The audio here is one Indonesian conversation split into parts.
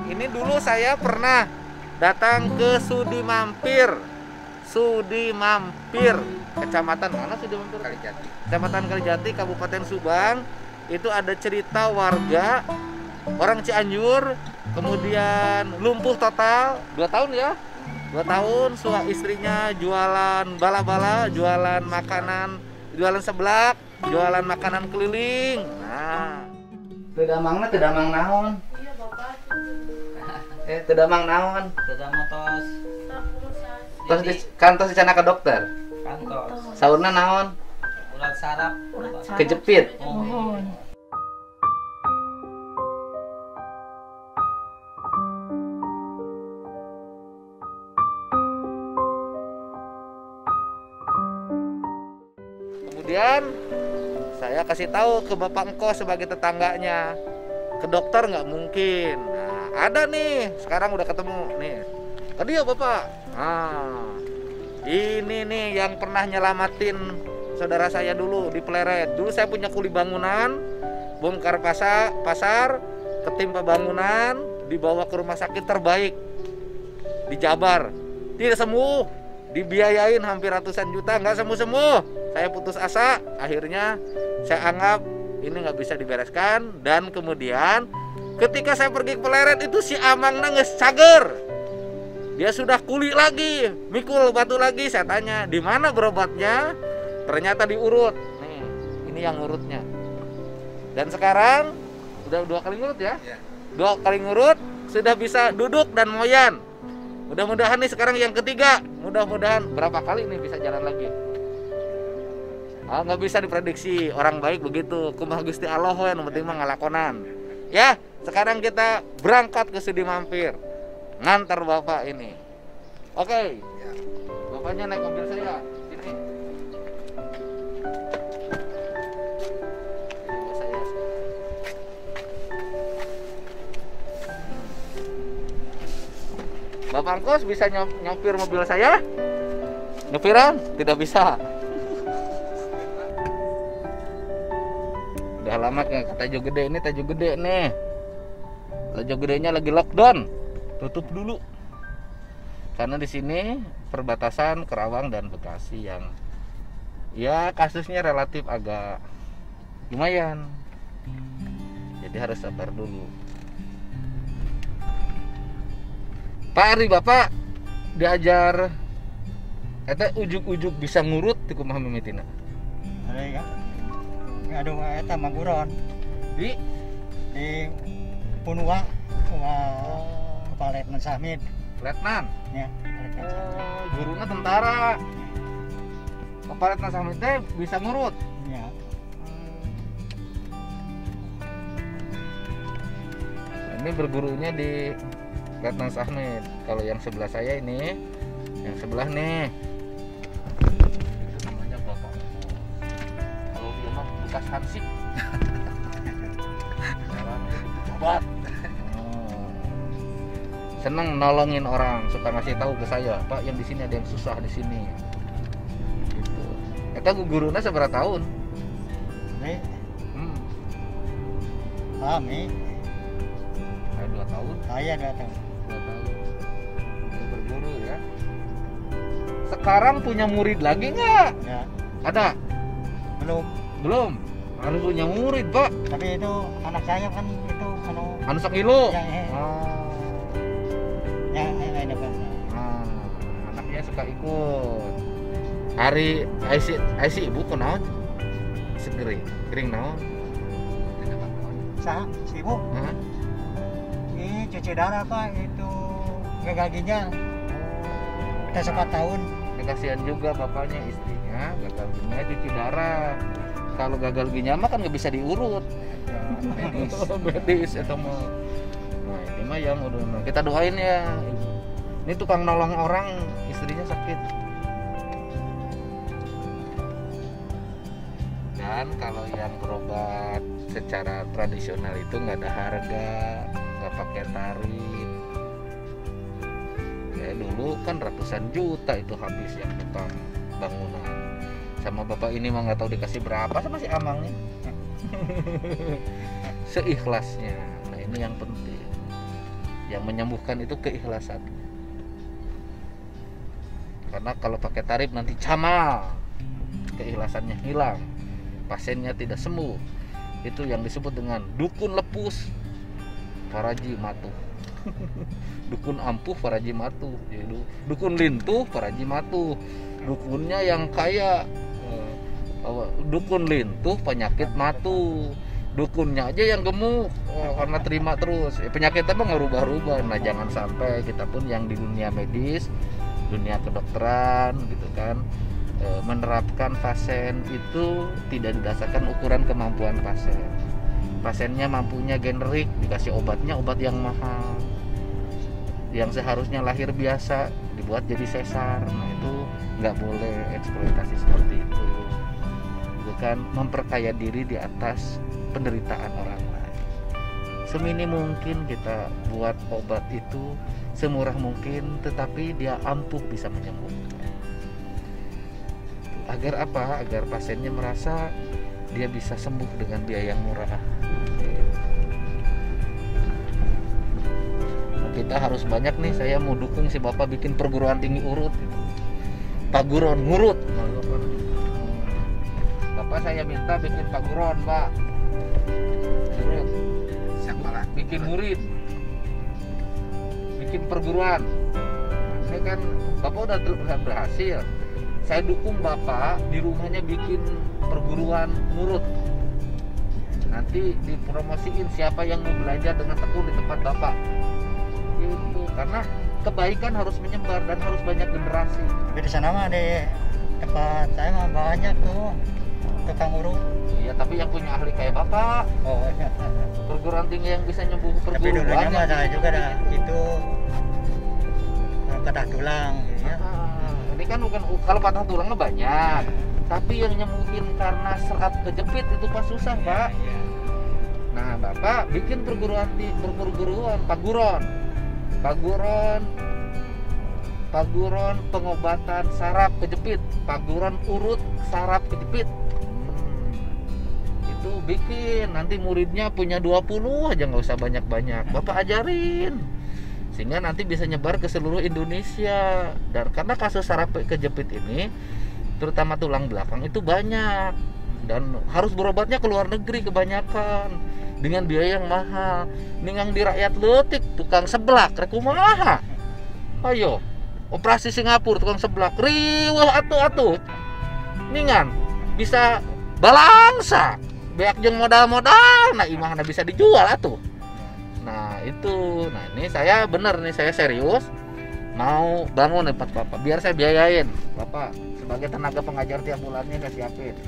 Ini dulu saya pernah datang ke Sudi Mampir, kecamatan mana Sudi Mampir? Kalijati. Kecamatan Kalijati, Kabupaten Subang. Itu ada cerita warga orang Cianjur, kemudian lumpuh total 2 tahun ya. 2 tahun, istrinya jualan bala-bala, jualan makanan, jualan seblak, jualan makanan keliling. Nah, tedamang naon? Iya bapak. Tedamang naon? Tedamang tos. Tos kantos dicana ke dokter. Kantos. Saurna naon? Ulat saraf. Kejepit. Mohon. Kemudian saya kasih tahu ke bapak engkau sebagai tetangganya, ke dokter nggak mungkin. Nah, ada nih, sekarang udah ketemu nih. Tadi ya bapak. Nah, ini nih yang pernah nyelamatin saudara saya dulu di Pleret. Dulu saya punya kuli bangunan, bongkar pasar, ketimpa bangunan, dibawa ke rumah sakit terbaik di Jabar. Tidak sembuh, dibiayain hampir ratusan juta, nggak sembuh. Saya putus asa, akhirnya saya anggap ini nggak bisa dibereskan. Dan kemudian ketika saya pergi ke Pleret itu si Amang nangis cager. Dia sudah kuli lagi, mikul batu lagi. Saya tanya, di mana berobatnya? Ternyata diurut. Nih, ini yang ngurutnya. Dan sekarang udah 2 kali ngurut ya? 2 kali ngurut, sudah bisa duduk dan moyan. Mudah-mudahan nih sekarang yang ketiga. Mudah-mudahan berapa kali nih bisa jalan lagi? Nggak bisa diprediksi, orang baik begitu. Kumaha Gusti Allah yang penting mah ngalakonan. Ya, sekarang kita berangkat ke Sudi Mampir, ngantar bapak ini. Oke. Bapaknya naik mobil saya. Sini. Ini saya. Bapak Angkos bisa nyopir mobil saya? Nyopiran? Tidak bisa. Udah lama ke Tajo Gede nih. Tajo Gedenya lagi lockdown. Tutup dulu. Karena di sini perbatasan Kerawang dan Bekasi yang ya kasusnya relatif agak lumayan. Jadi harus sabar dulu. Pak Ari, Bapak diajar eta ujuk-ujuk bisa ngurut di kumaha mimitina. Ada ya? Aduh, eta maguron Di Punua, Kepala Letnan Samid. Letnan. Ya, Letnan Samid. Guruna tentara. Kepala Letnan Samid teh bisa ngurut. Ya. Ini bergurunya di Letnan Samid. Kalau yang sebelah saya ini, yang sebelah nih. Itu namanya Bapak. Kalau dia mah bekas hansip. Obat. Seneng nolongin orang, suka ngasih tahu ke saya, Pak, yang di sini ada yang susah di sini. Gitu. Eta guruna seberapa tahun? Ini kami Saya 2 tahun. saya datang. 2 tahun. Ini berguru ya. Sekarang punya murid lagi nggak? Ya, Ada? belum. Harus punya murid, Pak. Tapi itu anak saya kan itu Anu sakilo. Ya, ya. Yang depan. Anaknya suka ikut. Hari IC ibu kunaon? Segeri, kering naon? Sibuk. Hah? Ini cuci darah Pak, itu gagal ginjal. Kita 4 tahun. Ini kasihan juga bapaknya, istrinya gagal ginjal cuci darah. Kalau gagal ginjal mah kan nggak bisa diurut. Medis atau mau. Nah, ini mah yang udah kita doain ya. Ini tukang nolong orang, istrinya sakit. Dan kalau yang berobat secara tradisional itu nggak ada harga, nggak pakai tarif. Ya dulu kan ratusan juta itu habis yang tukang bangunan. Sama bapak ini mah nggak tahu dikasih berapa sama si Amangnya. Seikhlasnya. Nah ini yang penting. Yang menyembuhkan itu keikhlasan. Karena kalau pakai tarif nanti camal, keikhlasannya hilang, pasiennya tidak sembuh. Itu yang disebut dengan dukun lepus paraji matu. Dukun ampuh paraji matu. Jadi dukun lintuh paraji matu. Dukunnya yang kaya, dukun lintuh penyakit matu. Dukunnya aja yang gemuk, karena terima terus. Penyakitnya mah ngerubah-rubah. Nah, jangan sampai kita pun yang di dunia medis, dunia kedokteran gitu kan, menerapkan pasien itu tidak didasarkan ukuran kemampuan pasien. Pasiennya mampunya generik, dikasih obatnya obat yang mahal. Yang seharusnya lahir biasa dibuat jadi sesar. Nah, itu nggak boleh eksploitasi seperti itu. Itu kan memperkaya diri di atas penderitaan orang lain. Semini mungkin kita buat obat itu semurah mungkin, tetapi dia ampuh bisa menyembuhkan. Agar apa? Agar pasiennya merasa dia bisa sembuh dengan biaya yang murah. Nah, kita harus banyak nih, saya mau dukung si Bapak bikin perguruan tinggi urut, paguron ngurut. Bapak saya minta bikin paguron, Pak. Bikin murid, bikin perguruan. Nah, ini kan Bapak udah berhasil. Saya dukung Bapak di rumahnya bikin perguruan ngurut. Nanti dipromosiin siapa yang mau belajar dengan tekun di tempat Bapak. Itu karena kebaikan harus menyebar dan harus banyak generasi. Tapi di sana mah di tempat saya mah banyak tuh tukang urut. Iya, tapi yang punya ahli kayak Bapak. Oh iya. Perguruan tinggi yang bisa nyembuh Tapi perguruan. dulunya mah saya juga ada itu patah tulang ya. Ini kan bukan, kalau patah tulangnya banyak, tapi yang nyembuhin karena serat kejepit itu pas susah, Pak. Iya. Nah, Bapak bikin perguruan paguron pengobatan saraf kejepit, paguron urut saraf kejepit. Itu bikin, nanti muridnya punya 20 aja, nggak usah banyak-banyak. Bapak ajarin sehingga nanti bisa nyebar ke seluruh Indonesia. Dan karena kasus saraf kejepit ini terutama tulang belakang itu banyak dan harus berobatnya ke luar negeri kebanyakan dengan biaya yang mahal. Ningang di rakyat leutik tukang seblak rek kumaha. Ayo operasi Singapura tukang seblak riweuh atuh ningan bisa balangsa beak jeung modal-modal, nah imahna bisa dijual atuh. Nah itu, nah ini saya bener nih, saya serius mau bangun tempat Bapak, biar saya biayain. Bapak sebagai tenaga pengajar tiap bulannya saya siapin.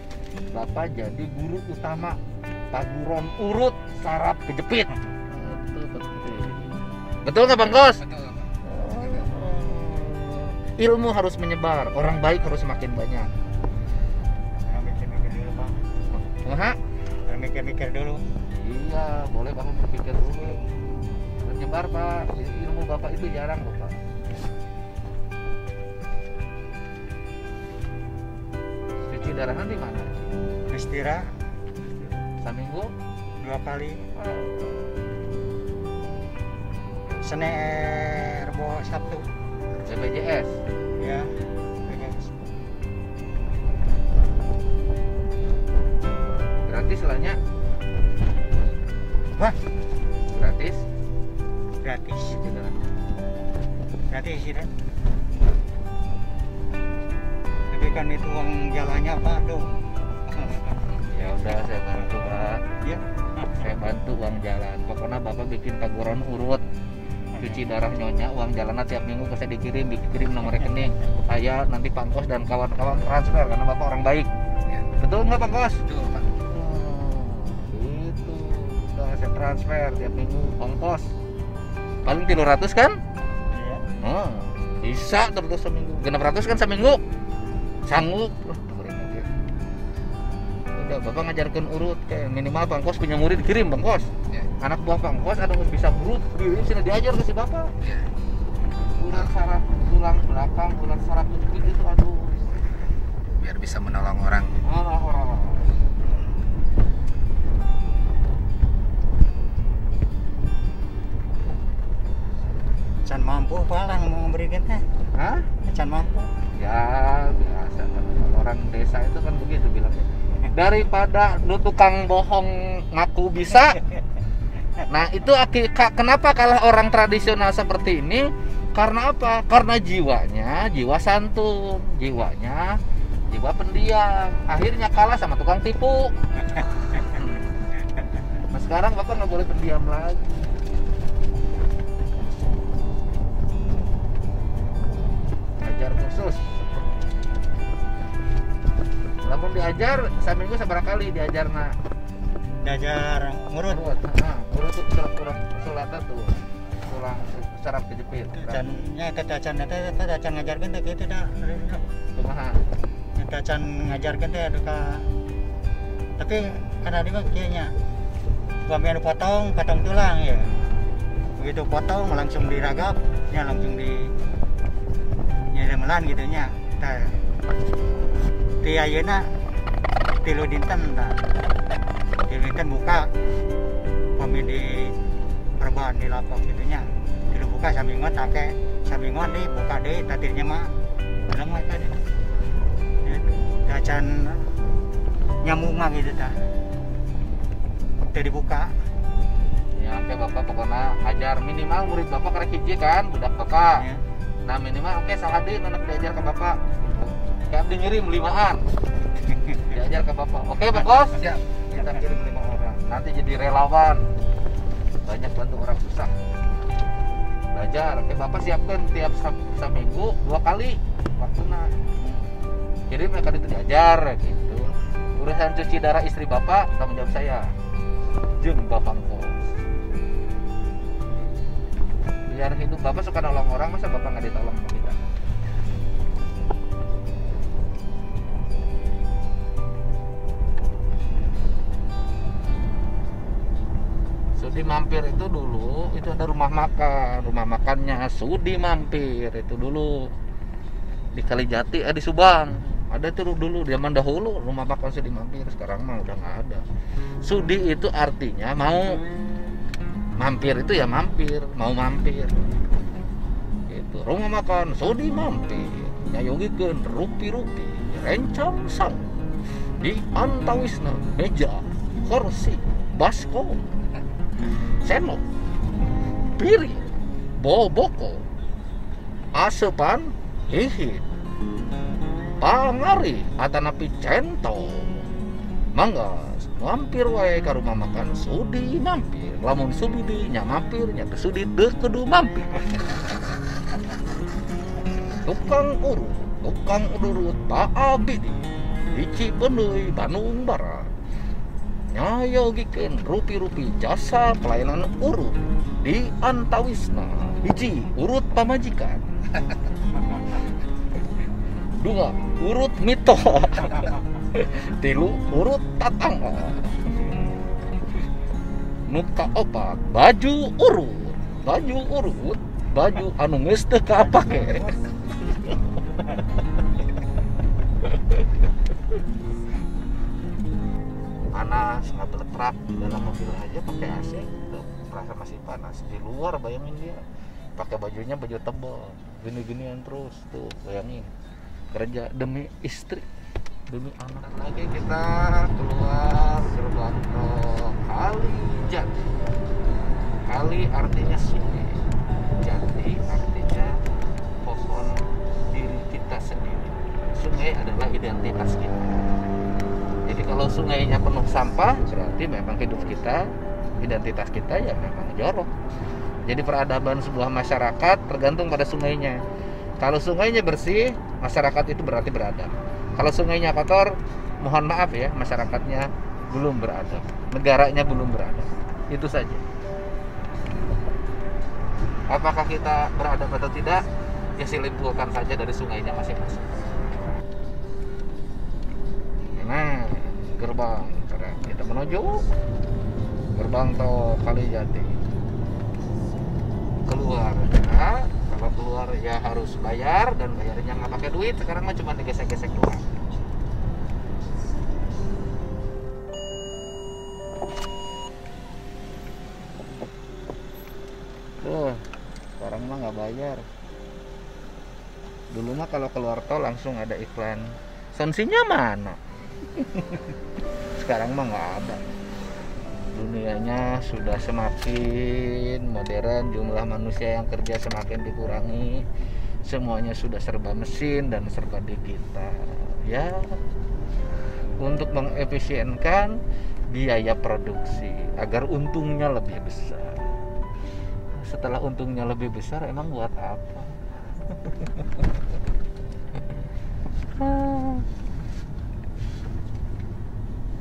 Bapak jadi guru utama paguron urut saraf kejepit. Betul nggak Bang Kos? Betul. Ilmu harus menyebar, orang baik harus semakin banyak. Mikir-mikir dulu, Bang. Nah, Mikir-mikir dulu. iya, boleh Bapak berpikir dulu. Menyebar Pak, ilmu Bapak itu jarang loh Pak. Cuci darah nanti mana? Istirahat Seminggu? 2 kali. Senin, Rebo, Sabtu. BPJS? Ya. Gratis lahnya? Wah, Gratis? gratis. Cuci darah. Gratis sih, Dan. Tapi kan itu uang jalannya Pak, aduh. Ya udah saya bantu Pak. Ya. Saya bantu uang jalan. Pokoknya Bapak bikin paguron urut, cuci darah nyonya, uang jalannya tiap minggu saya dikirim nomor rekening. Saya nanti Pak Kos dan kawan-kawan transfer karena Bapak orang baik. Ya. Betul nggak Pak Kos? Betul, Pak. Itu udah saya transfer tiap minggu ongkos. Paling 300 kan? Iya. Bisa terus seminggu. 600 kan seminggu. Sanggup. Udah Bapak ngajarkan urut kayak minimal Bang Kos punya murid kirim Bang Kos. Ya. Anak buah Bang Kos ada yang bisa urut, kirim sini diajar ke si Bapak. Ya. Ular saraf tulang belakang, ular saraf kejepit itu aduh. Biar bisa menolong orang. Orang. Can mampu palang memberikan teh. Hah? Can mampu. Ya biasa kan orang desa itu kan begitu bilangnya. Daripada lu tukang bohong ngaku bisa. Nah itu kenapa kalah orang tradisional seperti ini? Karena apa? Karena jiwanya jiwa santun, jiwanya jiwa pendiam. Akhirnya kalah sama tukang tipu. Nah sekarang bapak nggak boleh pendiam lagi. Ajar khusus. Lamun diajar saminggu sabar kali diajar nak. Diajar ngurut. Ngurut tuh surat tuh. Tulang saraf kejepit. Cannya kita can ngajarkan teh kitu dah. Kumaha? Kita can ngajarkan teh ka tapi kan ada mah kieu nya. Suami anu potong tulang ya. Begitu potong langsung diragap, nya langsung di nyeremelan gitu nya. Tah. Ti ayeuna 3 dinten tah. 3 dinten buka kami di perban di lapok gitu nya. Tilu buka samingon take samingon deui buka deui tatirnya mah urang mah tadi. Dacan nyamuk mah gitu tah. Teu dibuka. Ya oke bapak pokoknya ajar minimal murid bapak karek hiji kan budak bapak. Ya. Nah minimal oke sahadi anak diajar ke bapak. Kayak abdi ngirim 5-an. Diajar ke bapak. Oke Pak Bos? Siap. Kita kirim 5 orang. Nanti jadi relawan. Banyak bantu orang susah. Belajar. Oke Bapak siapkan tiap seminggu 2 kali waktunya. Kirim mereka itu diajar gitu. Urusan cuci darah istri Bapak tanggung jawab saya. Jeung Bapak Kos. Biar hidup Bapak suka nolong orang, masa Bapak nggak ditolong sama kita? Sudi Mampir itu dulu itu ada rumah makannya Sudi Mampir itu dulu di Kalijati, di Subang ada tuh dulu zaman dahulu rumah makan Sudi Mampir, sekarang mah udah nggak ada. Sudi itu artinya mau, mampir itu ya mampir, mau mampir itu rumah makan Sudi Mampir nyayogikeun rupi-rupi rencang sang di antawisna meja kursi baskom senok piring boboko asepan hihit pangari atanapi cento mangga mampir wae ka rumah makan Sudi Mampir. Lamun Sudi nya mampir nya teu Sudi teu kudu mampir. Tukang urut Pak Abidi di Cipeuneuy Bandung Barat nyayogikeun rupi-rupi jasa pelayanan urut di antawisna hiji urut pamajikan. Dua urut mito. Tilu urut tatangga. Nuka opat baju urut baju anu geus teu kapake. Panas nggak beletrak di dalam mobil aja pakai AC tuh merasa masih panas, di luar bayangin dia pakai bajunya baju tebal gini-ginian terus tuh bayangin kerja demi istri demi anak. Lagi kita keluar gerbang tol Kalijati. Kali artinya sungai, jati artinya pohon diri kita sendiri. Sungai adalah identitas kita. Jadi kalau sungainya penuh sampah berarti memang hidup kita, identitas kita ya memang jorok. Jadi peradaban sebuah masyarakat tergantung pada sungainya. Kalau sungainya bersih, masyarakat itu berarti beradab. Kalau sungainya kotor, mohon maaf ya, masyarakatnya belum beradab, negaranya belum beradab. Itu saja. Apakah kita beradab atau tidak? Ya simpulkan saja dari sungainya masing-masing. Nah, gerbang kita menuju gerbang tol Kalijati. Keluar ya, kalau keluar ya harus bayar dan bayarnya nggak pakai duit. Sekarang mah cuma digesek-gesek doang. Tuh, sekarang mah nggak bayar. Dulu mah kalau keluar tol langsung ada iklan, sonsinya mana? Sekarang mah nggak ada. Dunianya sudah semakin modern, jumlah manusia yang kerja semakin dikurangi, semuanya sudah serba mesin dan serba digital. Ya, untuk mengefisienkan biaya produksi agar untungnya lebih besar. Setelah untungnya lebih besar, emang buat apa?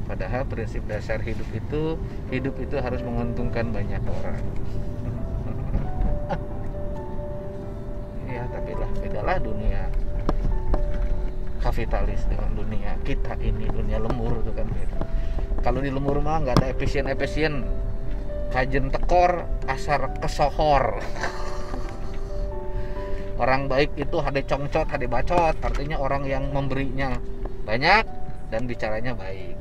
Padahal prinsip dasar hidup itu harus menguntungkan banyak orang. Ya, tapi lah bedalah dunia kapitalis dengan dunia kita ini, dunia lemur itu kan beda. Kalau di lemur mah nggak ada efisien, kajen tekor, asar kesohor. Orang baik itu hade congcot, hade bacot, artinya orang yang memberinya banyak dan bicaranya baik.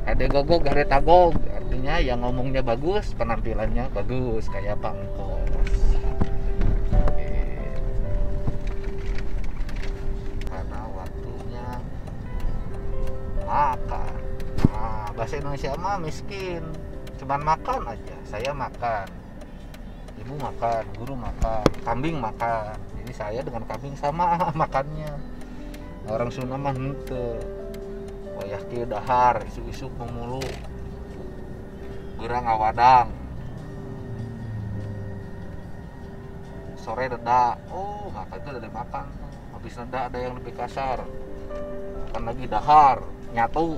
Hade gogog, hade tagog, artinya yang ngomongnya bagus, penampilannya bagus, kayak Pangkos. Karena waktunya makan. Nah, bahasa Indonesia mah miskin, cuman makan aja. Saya makan, ibu makan, guru makan, kambing makan. Jadi saya dengan kambing sama makannya. Orang Sunda mah henteu. Wayah kieu dahar, isuk-isuk memulu. Beurang ngawadang. Sore deda. Oh, maka itu udah makan. Habis deda ada yang lebih kasar. Makan lagi dahar, nyatu.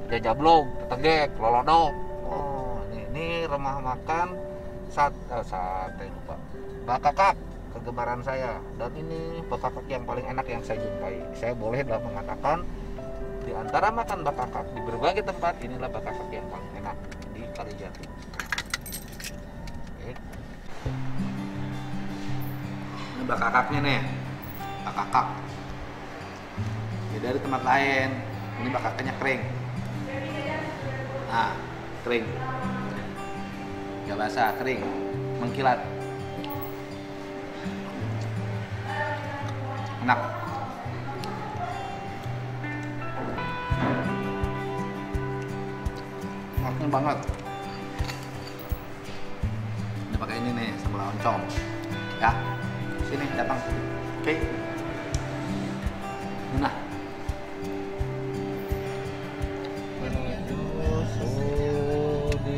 Jajablog, tegek, lolodok. Oh, ini rumah makan sate lupa. Bakakak kegemaran saya, dan ini bakakak yang paling enak yang saya jumpai. Saya bolehlah mengatakan di antara makan bakakak di berbagai tempat, inilah bakakak yang paling enak di Kalijati. Oke. Ini bakakaknya nih, bakakak. Beda dari tempat lain. Ini bakakaknya kering. Nah, kering. Gak basah, kering, mengkilat. Enak. Enak banget. Ini pakai ini nih, sambal oncom. Ya, sini datang. Oke. Nah. Menuju Sudirman.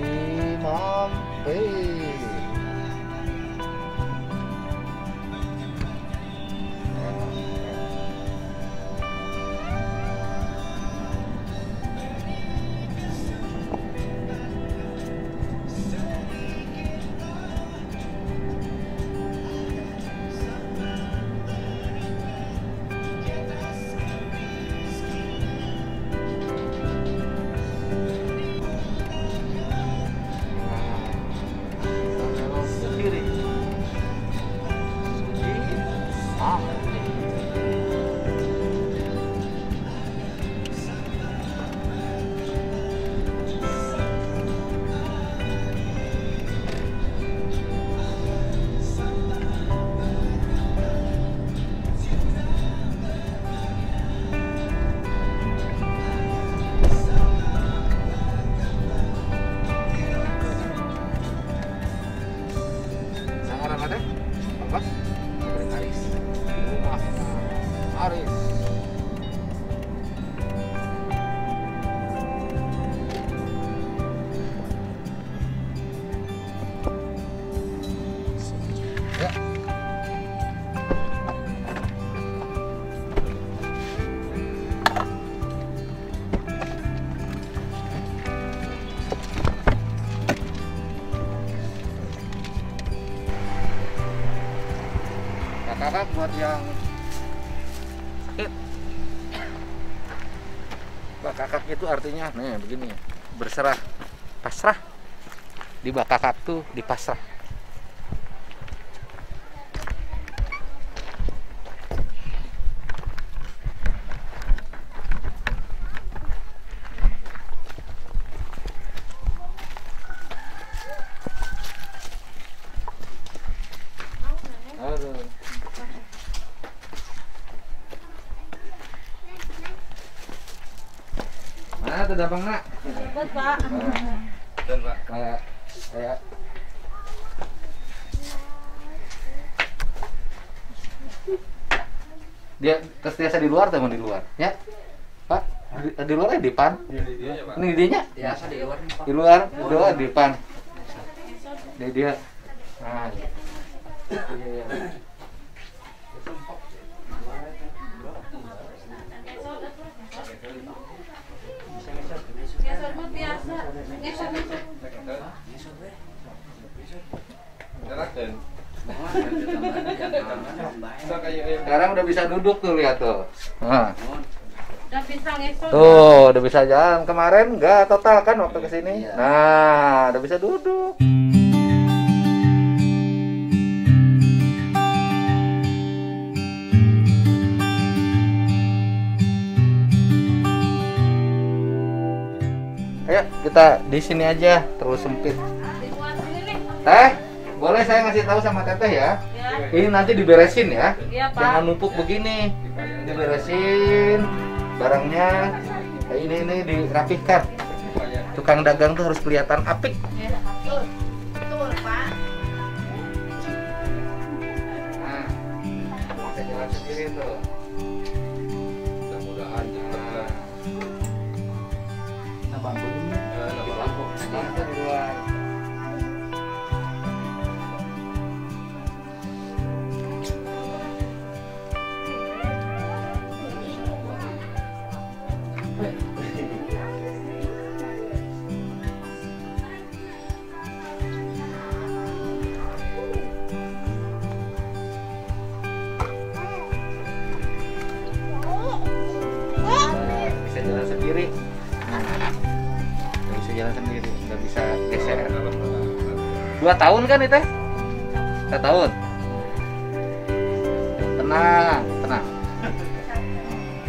Kakak buat yang sakit. Bakakak itu artinya nih begini, berserah, pasrah. Di bakakak tuh dipasrah. tuh Bang Nak? Cepet, Pak. Dan Pak. Kayak dia kesetia di luar teman di luar ya Pak di luar ya di pan ini dianya Biasa di luar nih, Pak. di luar di pan dia nah iya. Ngesot mah biasa. Ngesot. Sekarang udah bisa duduk tuh lihat tuh. Nah. Udah bisa ngesot. Tuh, udah bisa jalan. Kemarin nggak total kan waktu kesini. Nah, udah bisa duduk. Ayo kita di sini aja terus sempit. Dibuat sini nih. Teh, boleh saya ngasih tahu sama Teteh ya? Ya. Ini nanti diberesin ya. Iya, Pak. Jangan numpuk begini. Diberesin barangnya. Kayak ini dirapihkan. Tukang dagang tuh harus kelihatan apik. Ya. Betul, Pak. Nah, bisa jalan sendiri tuh. Mudah-mudahan cepat. Bangku di luar. Bisa jalan sendiri. Nggak bisa jalan sendiri, nggak bisa geser. 2 tahun kan itu? 2 tahun. Tenang.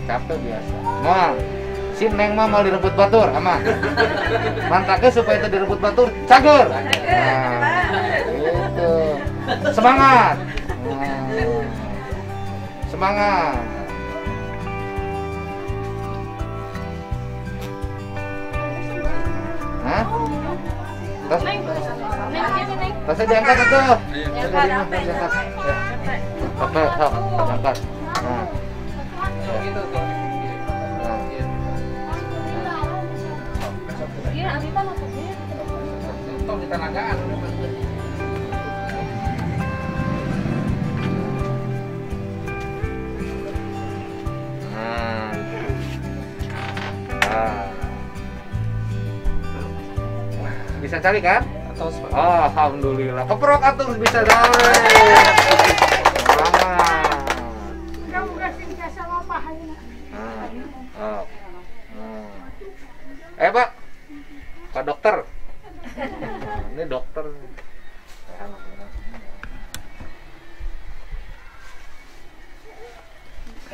Capek biasa. Mal, si Neng mah mau direbut batur, aman. Mantaknya supaya itu direbut batur, cager. Nah, gitu. Semangat. Semangat. Hah? Tas, Neng, sini, Neng. tasnya diangkat tuh. Diangkat, Diangkat. Ya. Oke, sok, diangkat. Nah. Iya, Abita masuknya. Tong di tenagaan. Bisa cari kan? Oh, alhamdulillah. Keprok atuh bisa cari. Kamu kasih jasa apa hari Pak. Pak dokter. Ini dokter.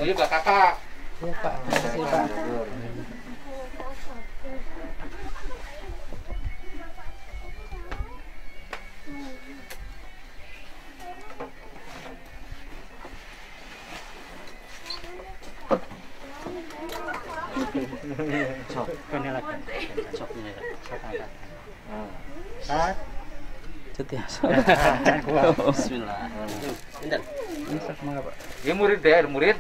Ini Pak Kakak. Iya Pak, makasih Pak. Sok, penelakan. Sok ini. Sok angkat. Saat. Setia. Bismillah. Bentar. Bisa semangat Pak. Dia murid ya, murid.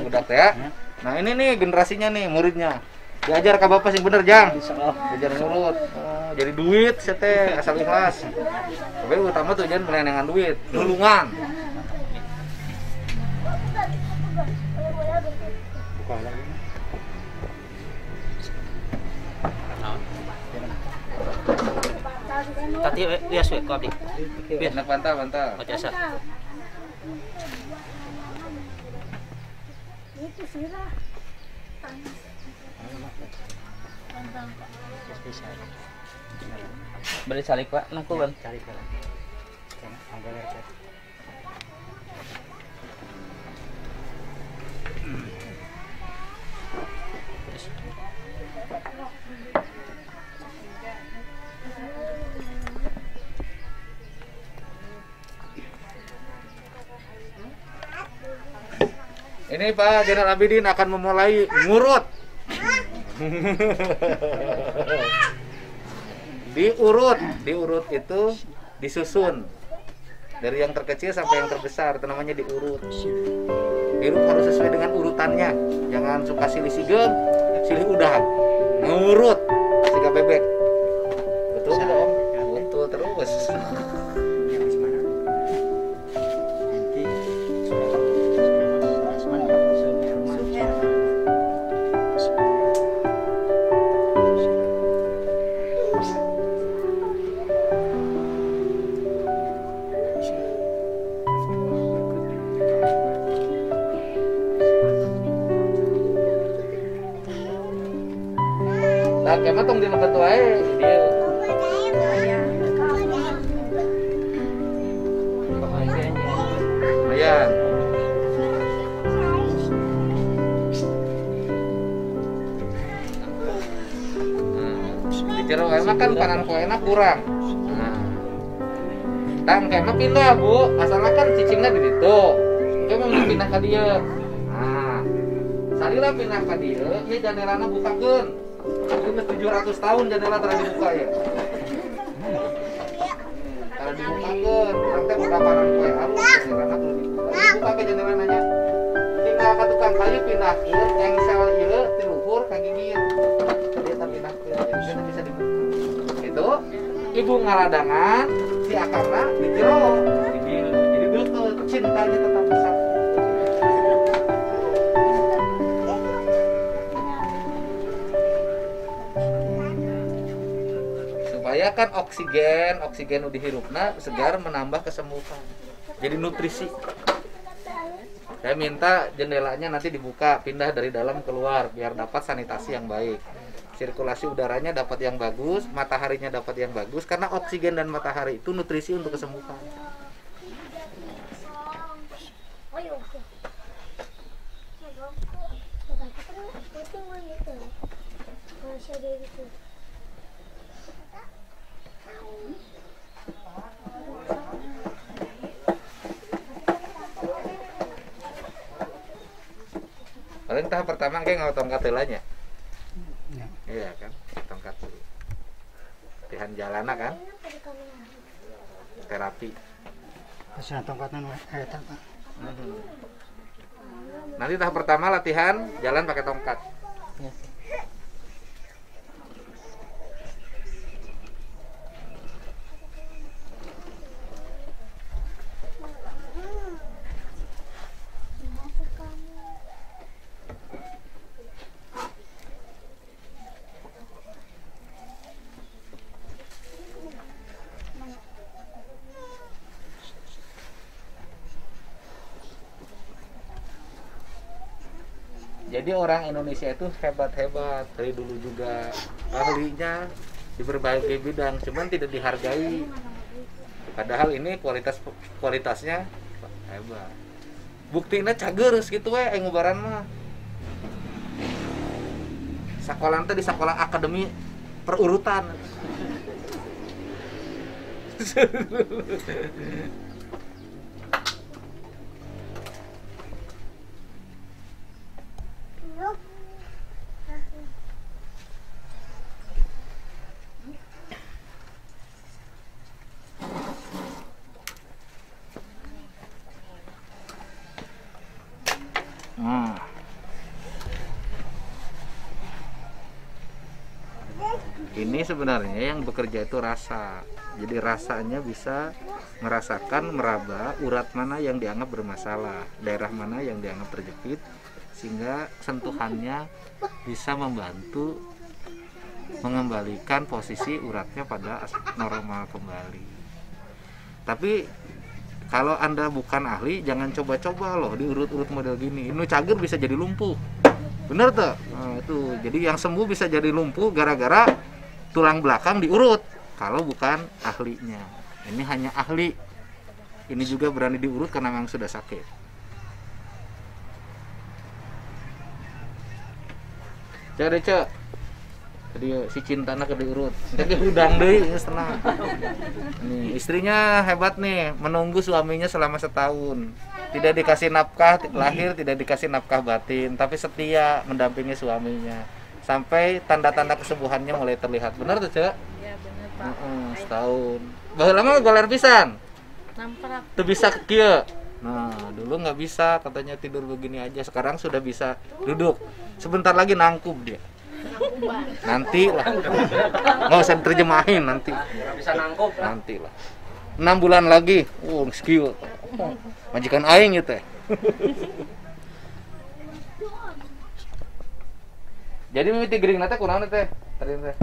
Udah ya. Nah, ini nih generasinya nih muridnya. Diajar ke Bapak sing bener, Jang. Diajar nurut. Jadi duit sete asal ikhlas. Tapi utama tuh jangan melenengan duit, nulungan. Buka lagi. Tati bias we ko abdi. Enak bantal. O jasa. Itu sirah. Spesial. Beli salik Pak, nangku ban. Cari ke. Anggal ya. Ini Pak Jenderal Abidin akan memulai ngurut. Diurut itu disusun dari yang terkecil sampai yang terbesar, itu namanya diurut. Hirup harus sesuai dengan urutannya, jangan suka silih sigem, silih udahan. Ngurut siga bebek. Betul dong? Betul terus. Yang di mana? Nanti Nah, kemana tong dilebet wae dia. Lumayan. Di jero wae mah kan panan koena kurang. Nah. Tang kemana pindah, Bu. Asalna kan cicingna di ditu. Kemana pindah ka dieu. Nah. Salila pindah ka dieu, ieu jandelana bukakeun. Ini 700 tahun jendela telah dibuka ya. Kalau dibukakeun, nanti udah panan kue halus, jandelana perlu dibuka. Dibuka ke jendelanya. Tinggal ke tukang kayu pindahkeun, engsel ieu ti luhur ka gigir. Dia terpindahkeun, jadi bisa dibuka. Itu ibu ngaladangan si akarna di jero, di dieu. Jadi deukeut, cintanya tetap besar. Supaya kan oksigen udah dihirupna segar menambah kesembuhan. Jadi nutrisi. Saya minta jendelanya nanti dibuka, pindah dari dalam keluar biar dapat sanitasi yang baik. Sirkulasi udaranya dapat yang bagus, mataharinya dapat yang bagus karena oksigen dan matahari itu nutrisi untuk kesembuhan. Paling tahap pertama kayak ngau tongkat telanya. Iya kan, tongkat dulu. Latihan jalana kan, terapi. Pasang tongkatan eta Pak. Nanti tahap pertama latihan jalan pakai tongkat. Ya. Jadi orang Indonesia itu hebat-hebat dari dulu juga, ahlinya di berbagai bidang, cuman tidak dihargai. Padahal ini kualitasnya hebat. Buktinya cageus gitu we ngubaran mah. Sakola teh di sekolah akademi perurutan. Ini sebenarnya yang bekerja itu rasa. Jadi rasanya bisa merasakan, meraba urat mana yang dianggap bermasalah, daerah mana yang dianggap terjepit, sehingga sentuhannya bisa membantu mengembalikan posisi uratnya pada normal kembali. Tapi kalau Anda bukan ahli, jangan coba-coba loh diurut-urut model gini. Ini cager bisa jadi lumpuh. Bener tuh? Nah, itu. Jadi yang sembuh bisa jadi lumpuh gara-gara tulang belakang diurut. Kalau bukan ahlinya. Ini hanya ahli. Ini juga berani diurut karena memang sudah sakit. Cek. Jadi si cintana ke diurut. Jadi udang deui geus tenang. Nih, istrinya hebat nih, menunggu suaminya selama setahun. Tidak dikasih nafkah lahir, tidak dikasih nafkah batin, tapi setia mendampingi suaminya. sampai tanda-tanda kesembuhannya mulai terlihat. Benar tuh, Cek? Iya bener Pak. Setahun. Baheula mah goler pisan. Namprak. Tuh bisa kieu. Nah, dulu nggak bisa, katanya tidur begini aja. Sekarang sudah bisa duduk. Sebentar lagi nangkub dia. Nanti lah. Nggak usah terjemahin nanti. Bisa nangkup. Nanti lah. 6 bulan lagi. Skill. Majikan aing gitu ya. Jadi mimiti gering nate kurang teh. Tadi teh.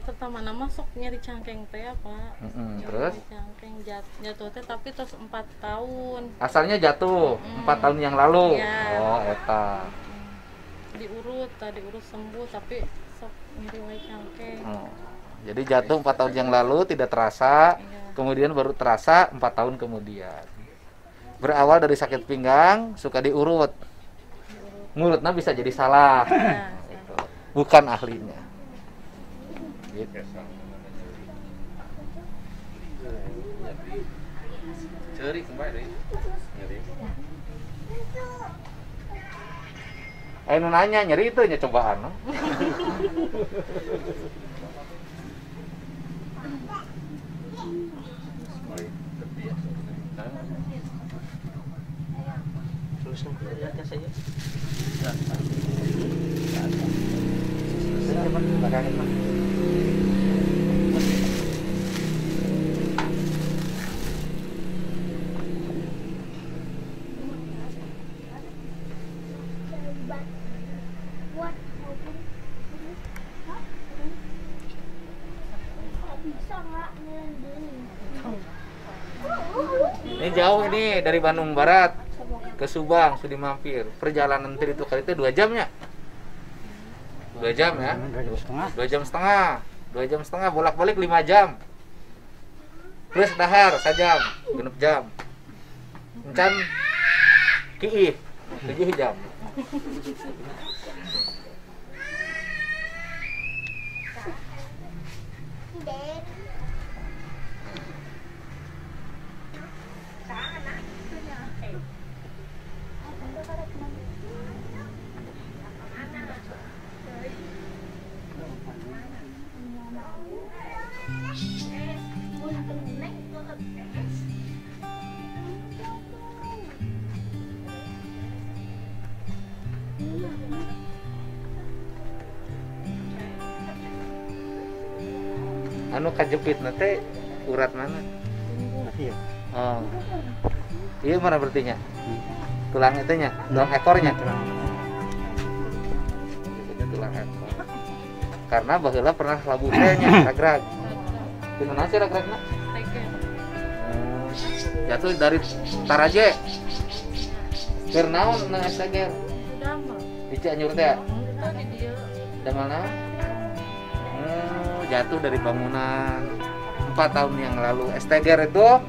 Pertama nama sok nyari cangkeng teh Pak. Terus Nyari cangkeng jatuh teh tapi terus 4 tahun. asalnya jatuh 4 tahun yang lalu. Iya. Oh, eta. Diurut sembuh tapi sok nyari wae cangkeng. Oh. Jadi jatuh 4 tahun yang lalu tidak terasa, Iya. kemudian baru terasa 4 tahun kemudian. Berawal dari sakit pinggang, suka diurut. Ngurutnya bisa jadi salah. Iya. Bukan ahlinya. Gitu. Ceri kembali. Nyeri. Ayo nu nanya nyeri itu nya cobaan. No? Tuliskan di atas saja. Ini jauh ini dari Bandung Barat ke Subang sudah mampir. Perjalanan tadi itu kali itu 2 jam ya? 2 jam ya? 2 jam setengah. 2 jam setengah bolak-balik 5 jam. Terus dahar sajam, 6 jam. Encan kiih 7 jam. Anu kajepit nate urat mana? Iya. Oh. Iya mana berarti nya? Tulang itunya, tulang ekornya. Itu tulang ekor. Karena baheula pernah labu teh nya ragrag. Gimana sih ragragna? Tegen. Jatuh dari Taraje. Keur naon na esteger? Udah mah. Di Cianjur teh. Udah di dia. Da mana? Jatuh dari bangunan 4 tahun yang lalu. Esteger itu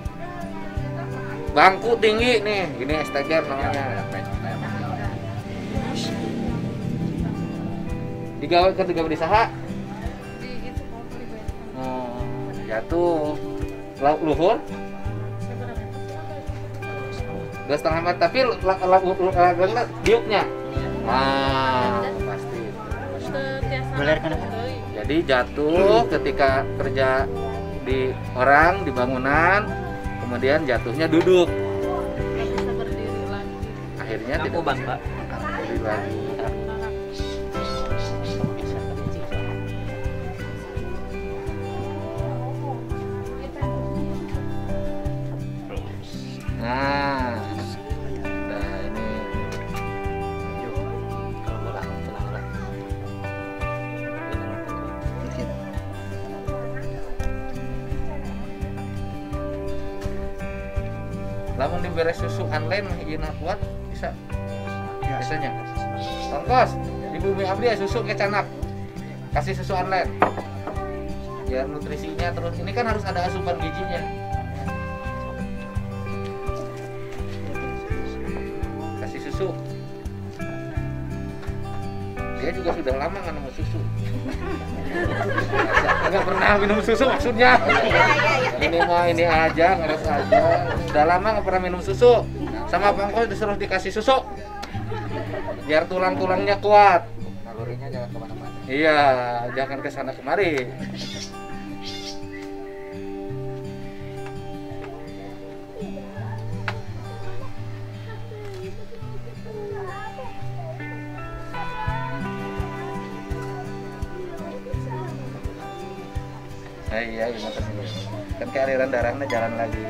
bangku tinggi nih, ini esteger namanya. Digawe di saha? Di itu mau pribadi. Jatuh luhur 2,5 meter, tapi lagangna diuknya. Pasti. Beler kan? Jadi jatuh ketika kerja di orang di bangunan, kemudian jatuhnya duduk. Nggak bisa berdiri lagi. Akhirnya tidak Nangkuban, bisa Pak. berdiri lagi. Nah, ini Kalau bola tenang lah. lamun diberi susu online ieu kuat bisa. Ya. Biasanya. Tongkos di bumi abdi ya susu kecanak. Kasih susu online. Biar nutrisinya terus. Ini kan harus ada asupan gizinya. Kasih susu. Dia juga sudah lama nggak nemu susu. Nggak pernah minum susu maksudnya. Ini mah ini aja, ngeres aja. Sudah lama nggak pernah minum susu. Sama Pangkos disuruh dikasih susu. biar tulang-tulangnya kuat. Nalurinya jangan kemana-mana. Iya, jangan ke sana kemari. Iya, gimana sih? Kan ke aliran darahnya jalan lagi.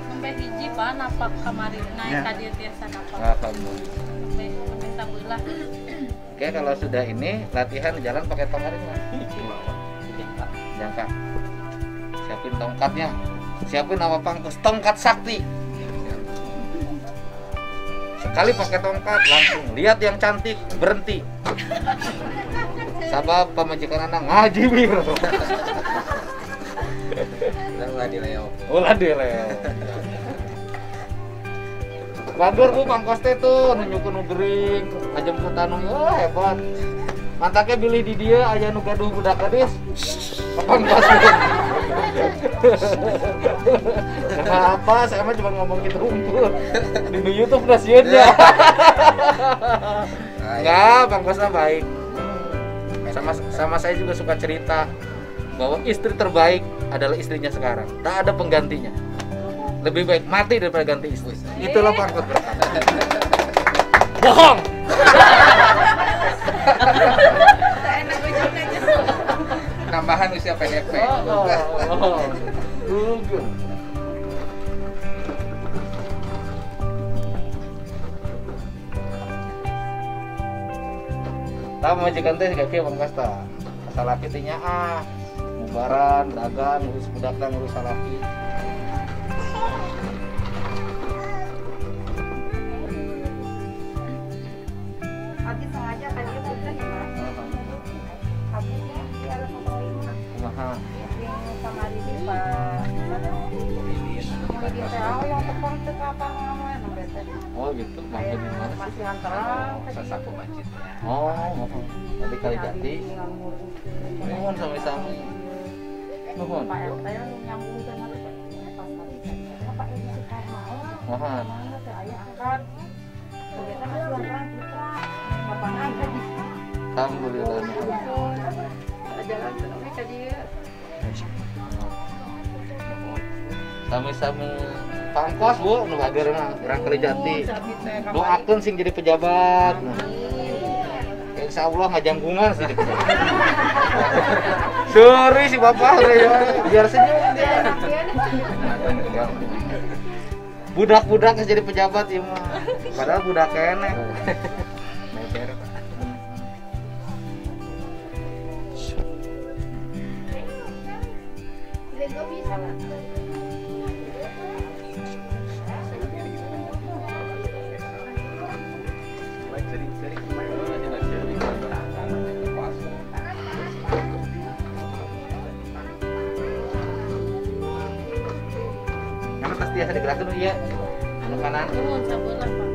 Sampai hiji Pak, napak kamari naik Ya. ka dieu tiasa napak. Alhamdulillah. Sampai sabelah. Oke, kalau sudah ini latihan jalan pakai tongkat ini, Mas. Jangka. Siapin tongkatnya. Siapin nama pangkus tongkat sakti. Sekali pakai tongkat langsung lihat yang cantik berhenti. Sabab pemajikan anak ngaji wir. Ulah di Leo. Ulah deh Leo. Badur bu pangkos teh tuh nunjukin nu gering, aja anu hebat. Mantaknya bilih di dia aya nu gaduh budak gadis. Pangkos. Kenapa? Saya mah cuma ngomong gitu unggul. Di YouTube nasihatnya. Enggak, pangkosnya baik. Sama saya juga suka cerita bahwa istri terbaik adalah istrinya sekarang. Tak ada penggantinya. Lebih baik mati daripada ganti istri. Itulah pangkos berkata. Bohong. Tambahan usia PDP. Tahu majikan teh kayak kieu pangkas tah. Salaki teh nyaah. Mubaran, dagang, ngurus budak dan ngurus salaki. Abi sengaja tadi bukan ya Mas. Abi dia ada foto ini Mas. Kumaha? Yang sama di Pak. Di tahu yang tepung teu kapan ngaman bete. Oh gitu, mangga di mana sih? Masih antarang Sasapu masjidnya. Oh, tadi kali jati. Nuhun sami-sami. Nuhun. Pak RT yang nyambung ke mana pas tadi. Pak ini sekarang mau. Mohon. Mana teh aya angkat. Ternyata masih antarang kita. Bapak angkat bisa. Alhamdulillah. Jalan terus ke dia. Sami-sami pangkos bu, nu hadirna Gerang Kalijati. Doakeun sing jadi pejabat. Insya Allah ngajanggungan sih. Sorry si bapak biar senyum dia. Budak-budak jadi pejabat ya mah. Padahal budak kene. Meber, Pak. Sering-sering main aja lah sering. Pas. Karena pasti biasa digerakkan iya. Anu kanan. Nuhun sabelah Pak.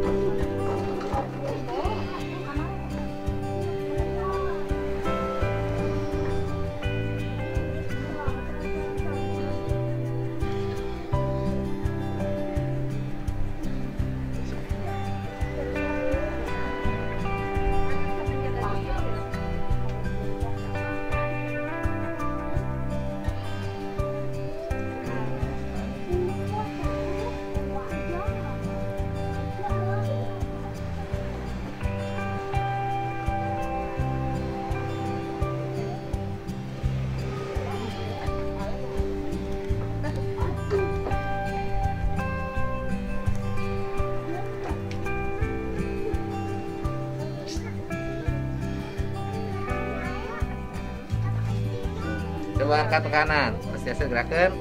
Coba angkat ke kanan, terus biasa gerakan.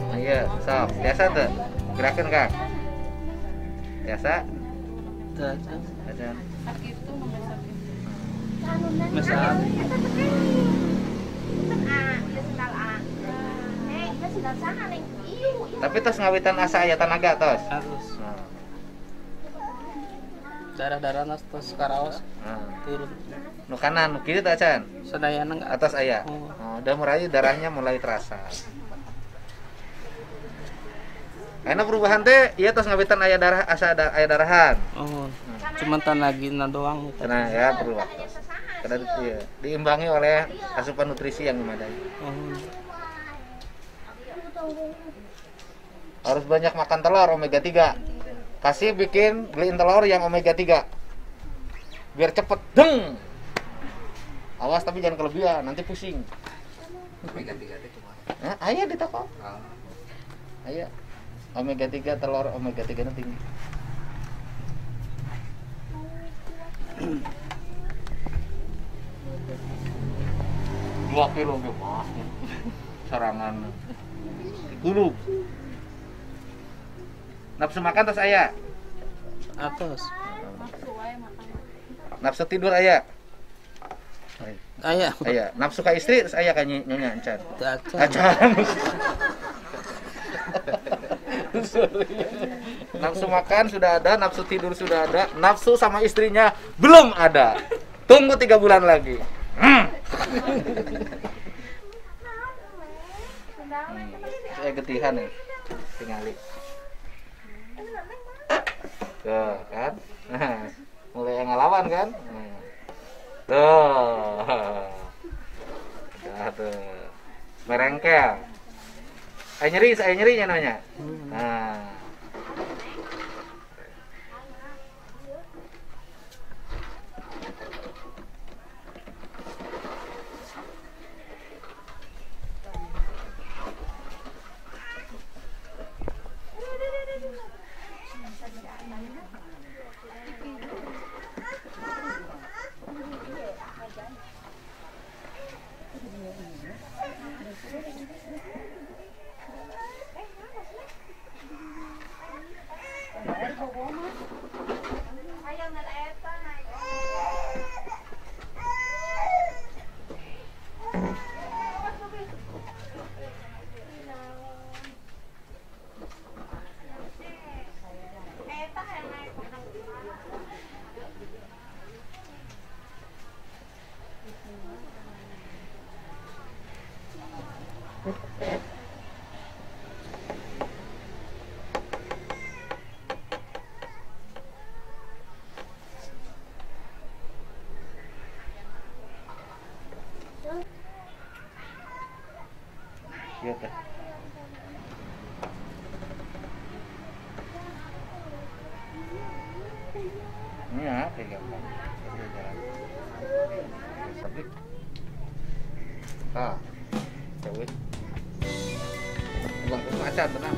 Nah, iya, sok, biasa tuh, gerakan kak. Biasa. Biasa. Sakit tuh membesar. Misal Tapi tos ngawitan asa aya tanaga tos. harus Nah, darah-darah nas tos karaos nah. turun. Nu kanan, nu kiri tak Chan? Sadayana enggak Atas aya. Oh. Udah mulai darahnya mulai terasa. Karena perubahan teh ieu tos ngabetan aya darah asa aya darahan. Oh, cuman tanagina doang gitu. Karena ya perlu waktu. Karena iya, diimbangi oleh asupan nutrisi yang memadai. Oh. Harus banyak makan telur omega 3. Kasih bikin beliin telur yang omega 3. Biar cepet deng. Awas tapi jangan kelebihan, nanti pusing. Omega 3 itu kumaha? Nah, aya di toko. Oh. Aya. Omega 3 telur omega 3 nya tinggi. Dua kilo ge mah. Sarangan. Kulub. Nafsu makan terus aya. Atos. Nafsu wae makan. Nafsu tidur aya. Aya. Aya. Nafsu ka istri terus aya ka nyonya encan. Acan. Acan. Nafsu makan sudah ada, nafsu tidur sudah ada, nafsu sama istrinya belum ada. Tunggu 3 bulan lagi. Saya getihan nih, tingali. Tuh kan, mulai ngelawan kan. Tuh, udah tuh, merengkel. Saya nyerinya namanya. Nah. Iya teh. Ini ya, kayak gampang. Sabik. Ah, cewek. Bang macan tenang.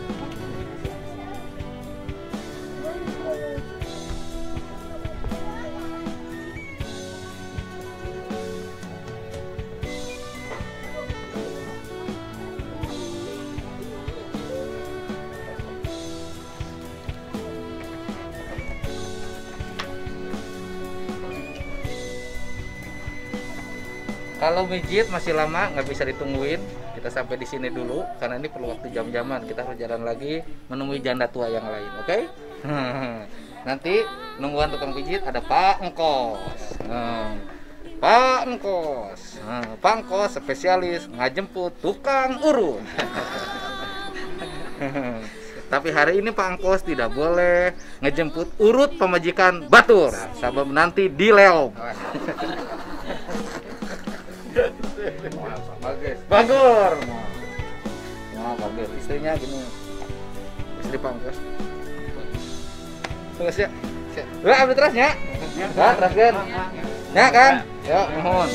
Kalau mijit masih lama, nggak bisa ditungguin. Kita sampai di sini dulu karena ini perlu waktu jam-jaman. Kita harus jalan lagi menemui janda tua yang lain, oke? Nanti nungguan tukang pijit ada Pak Engkos. Pak Engkos. Pak Engkos spesialis ngajemput tukang urut. Tapi hari ini Pak Engkos tidak boleh ngejemput urut pemajikan batur, sebab nanti dileom. Bagus. Nah, bagus. Istrinya gini. Istri Pak Engkos. Terus ya. Lah, ambil terusnya. Ya, terus kan. Ya kan? Ya, mohon.